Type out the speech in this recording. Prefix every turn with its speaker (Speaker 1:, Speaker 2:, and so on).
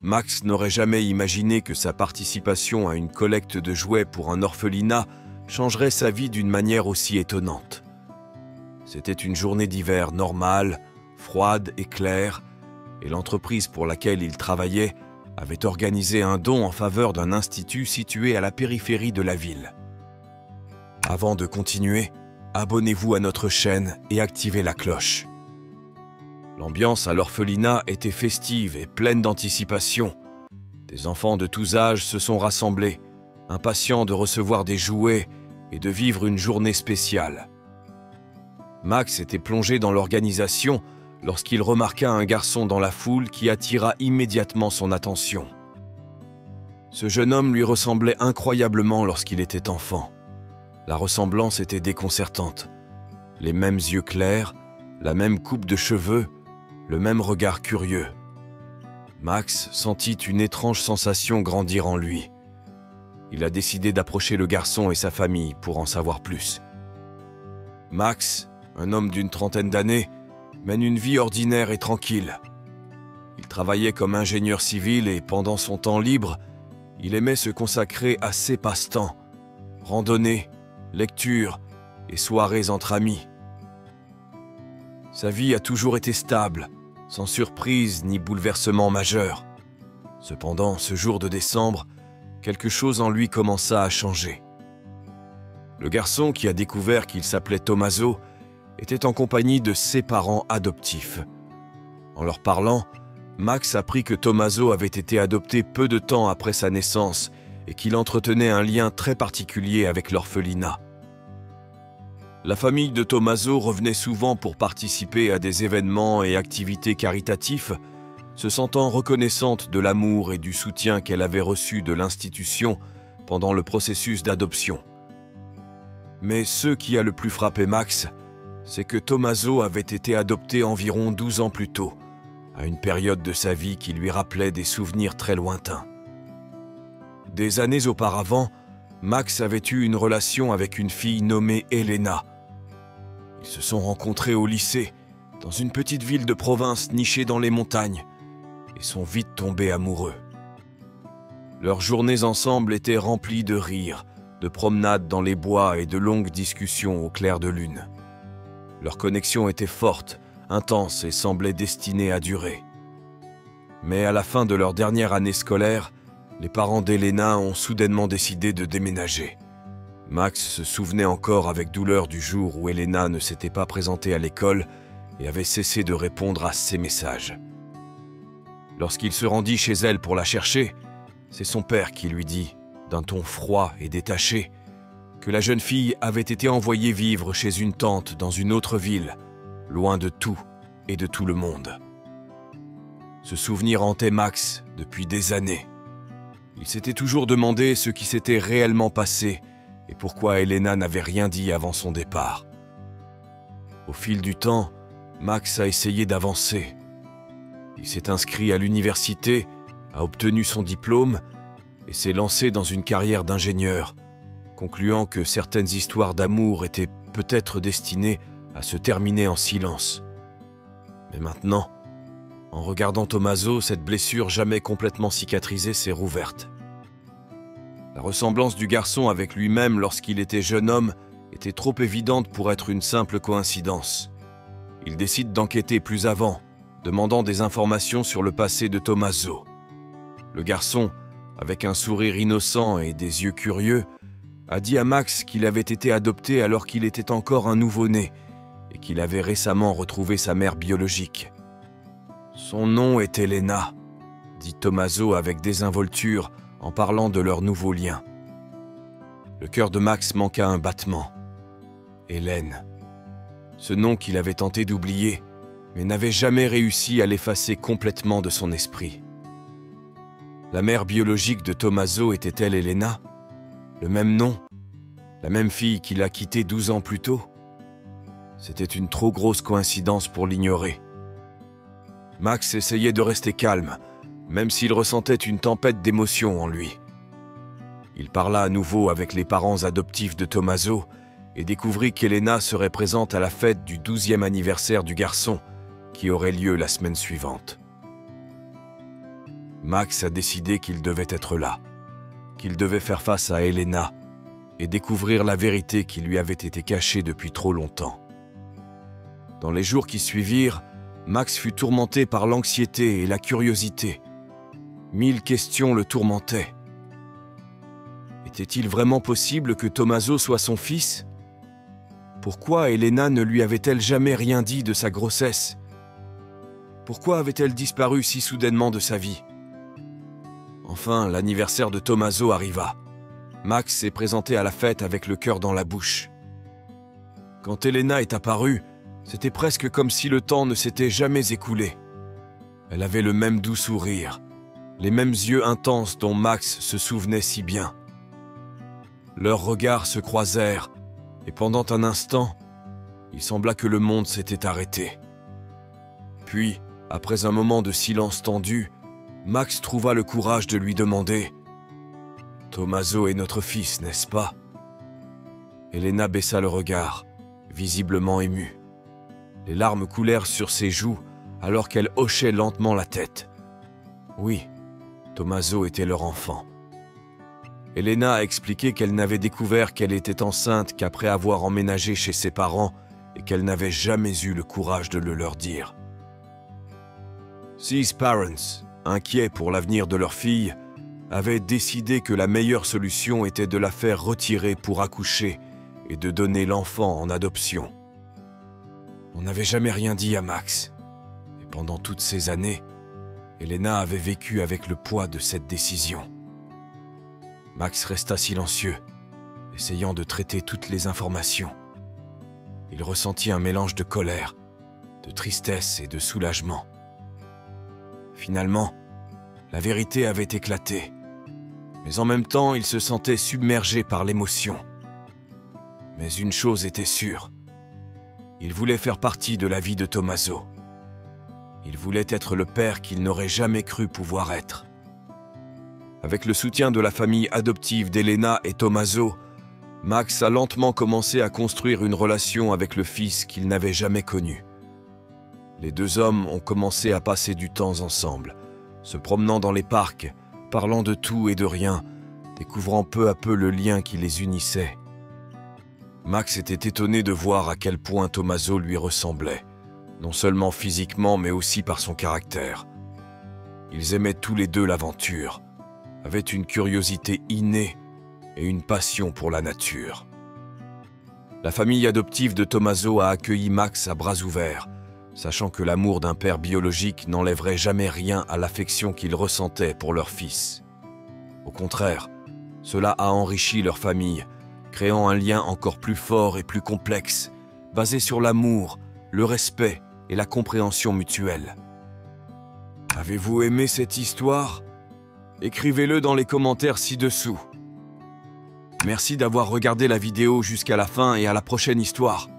Speaker 1: Max n'aurait jamais imaginé que sa participation à une collecte de jouets pour un orphelinat changerait sa vie d'une manière aussi étonnante. C'était une journée d'hiver normale, froide et claire, et l'entreprise pour laquelle il travaillait avait organisé un don en faveur d'un institut situé à la périphérie de la ville. Avant de continuer, abonnez-vous à notre chaîne et activez la cloche. L'ambiance à l'orphelinat était festive et pleine d'anticipation. Des enfants de tous âges se sont rassemblés, impatients de recevoir des jouets et de vivre une journée spéciale. Max était plongé dans l'organisation lorsqu'il remarqua un garçon dans la foule qui attira immédiatement son attention. Ce jeune homme lui ressemblait incroyablement lorsqu'il était enfant. La ressemblance était déconcertante. Les mêmes yeux clairs, la même coupe de cheveux, le même regard curieux. Max sentit une étrange sensation grandir en lui. Il a décidé d'approcher le garçon et sa famille pour en savoir plus. Max, un homme d'une trentaine d'années, mène une vie ordinaire et tranquille. Il travaillait comme ingénieur civil et pendant son temps libre, il aimait se consacrer à ses passe-temps, randonnées, lectures et soirées entre amis. Sa vie a toujours été stable, sans surprise ni bouleversement majeur. Cependant, ce jour de décembre, quelque chose en lui commença à changer. Le garçon qui a découvert qu'il s'appelait Tommaso était en compagnie de ses parents adoptifs. En leur parlant, Max apprit que Tommaso avait été adopté peu de temps après sa naissance et qu'il entretenait un lien très particulier avec l'orphelinat. La famille de Tommaso revenait souvent pour participer à des événements et activités caritatifs, se sentant reconnaissante de l'amour et du soutien qu'elle avait reçu de l'institution pendant le processus d'adoption. Mais ce qui a le plus frappé Max, c'est que Tommaso avait été adopté environ 12 ans plus tôt, à une période de sa vie qui lui rappelait des souvenirs très lointains. Des années auparavant, Max avait eu une relation avec une fille nommée Elena. Ils se sont rencontrés au lycée, dans une petite ville de province nichée dans les montagnes, et sont vite tombés amoureux. Leurs journées ensemble étaient remplies de rires, de promenades dans les bois et de longues discussions au clair de lune. Leur connexion était forte, intense et semblait destinée à durer. Mais à la fin de leur dernière année scolaire, les parents d'Elena ont soudainement décidé de déménager. Max se souvenait encore avec douleur du jour où Elena ne s'était pas présentée à l'école et avait cessé de répondre à ses messages. Lorsqu'il se rendit chez elle pour la chercher, c'est son père qui lui dit, d'un ton froid et détaché, que la jeune fille avait été envoyée vivre chez une tante dans une autre ville, loin de tout et de tout le monde. Ce souvenir hantait Max depuis des années. Il s'était toujours demandé ce qui s'était réellement passé et pourquoi Elena n'avait rien dit avant son départ. Au fil du temps, Max a essayé d'avancer. Il s'est inscrit à l'université, a obtenu son diplôme et s'est lancé dans une carrière d'ingénieur, concluant que certaines histoires d'amour étaient peut-être destinées à se terminer en silence. Mais maintenant, en regardant Tommaso, cette blessure jamais complètement cicatrisée s'est rouverte. La ressemblance du garçon avec lui-même lorsqu'il était jeune homme était trop évidente pour être une simple coïncidence. Il décide d'enquêter plus avant, demandant des informations sur le passé de Tommaso. Le garçon, avec un sourire innocent et des yeux curieux, a dit à Max qu'il avait été adopté alors qu'il était encore un nouveau-né et qu'il avait récemment retrouvé sa mère biologique. Son nom est Elena, dit Tommaso avec désinvolture en parlant de leur nouveau lien. Le cœur de Max manqua un battement. Hélène. Ce nom qu'il avait tenté d'oublier, mais n'avait jamais réussi à l'effacer complètement de son esprit. La mère biologique de Tommaso était-elle Elena? Le même nom? La même fille qu'il a quittée 12 ans plus tôt? C'était une trop grosse coïncidence pour l'ignorer. Max essayait de rester calme, même s'il ressentait une tempête d'émotions en lui. Il parla à nouveau avec les parents adoptifs de Tommaso et découvrit qu'Elena serait présente à la fête du 12e anniversaire du garçon, qui aurait lieu la semaine suivante. Max a décidé qu'il devait être là, qu'il devait faire face à Elena et découvrir la vérité qui lui avait été cachée depuis trop longtemps. Dans les jours qui suivirent, Max fut tourmenté par l'anxiété et la curiosité. 1000 questions le tourmentaient. Était-il vraiment possible que Tommaso soit son fils? Pourquoi Elena ne lui avait-elle jamais rien dit de sa grossesse? Pourquoi avait-elle disparu si soudainement de sa vie? Enfin, l'anniversaire de Tommaso arriva. Max s'est présenté à la fête avec le cœur dans la bouche. Quand Elena est apparue, c'était presque comme si le temps ne s'était jamais écoulé. Elle avait le même doux sourire, les mêmes yeux intenses dont Max se souvenait si bien. Leurs regards se croisèrent, et pendant un instant, il sembla que le monde s'était arrêté. Puis, après un moment de silence tendu, Max trouva le courage de lui demander « Tommaso est notre fils, n'est-ce pas ?» Elena baissa le regard, visiblement émue. Les larmes coulèrent sur ses joues alors qu'elle hochait lentement la tête. Oui, Tommaso était leur enfant. Elena a expliqué qu'elle n'avait découvert qu'elle était enceinte qu'après avoir emménagé chez ses parents et qu'elle n'avait jamais eu le courage de le leur dire. Six parents, inquiets pour l'avenir de leur fille, avaient décidé que la meilleure solution était de la faire retirer pour accoucher et de donner l'enfant en adoption. On n'avait jamais rien dit à Max, et pendant toutes ces années, Elena avait vécu avec le poids de cette décision. Max resta silencieux, essayant de traiter toutes les informations. Il ressentit un mélange de colère, de tristesse et de soulagement. Finalement, la vérité avait éclaté, mais en même temps, il se sentait submergé par l'émotion. Mais une chose était sûre. Il voulait faire partie de la vie de Tommaso. Il voulait être le père qu'il n'aurait jamais cru pouvoir être. Avec le soutien de la famille adoptive d'Elena et Tommaso, Max a lentement commencé à construire une relation avec le fils qu'il n'avait jamais connu. Les deux hommes ont commencé à passer du temps ensemble, se promenant dans les parcs, parlant de tout et de rien, découvrant peu à peu le lien qui les unissait. Max était étonné de voir à quel point Tommaso lui ressemblait, non seulement physiquement mais aussi par son caractère. Ils aimaient tous les deux l'aventure, avaient une curiosité innée et une passion pour la nature. La famille adoptive de Tommaso a accueilli Max à bras ouverts, sachant que l'amour d'un père biologique n'enlèverait jamais rien à l'affection qu'ils ressentaient pour leur fils. Au contraire, cela a enrichi leur famille, créant un lien encore plus fort et plus complexe, basé sur l'amour, le respect et la compréhension mutuelle. Avez-vous aimé cette histoire? Écrivez-le dans les commentaires ci-dessous. Merci d'avoir regardé la vidéo jusqu'à la fin et à la prochaine histoire.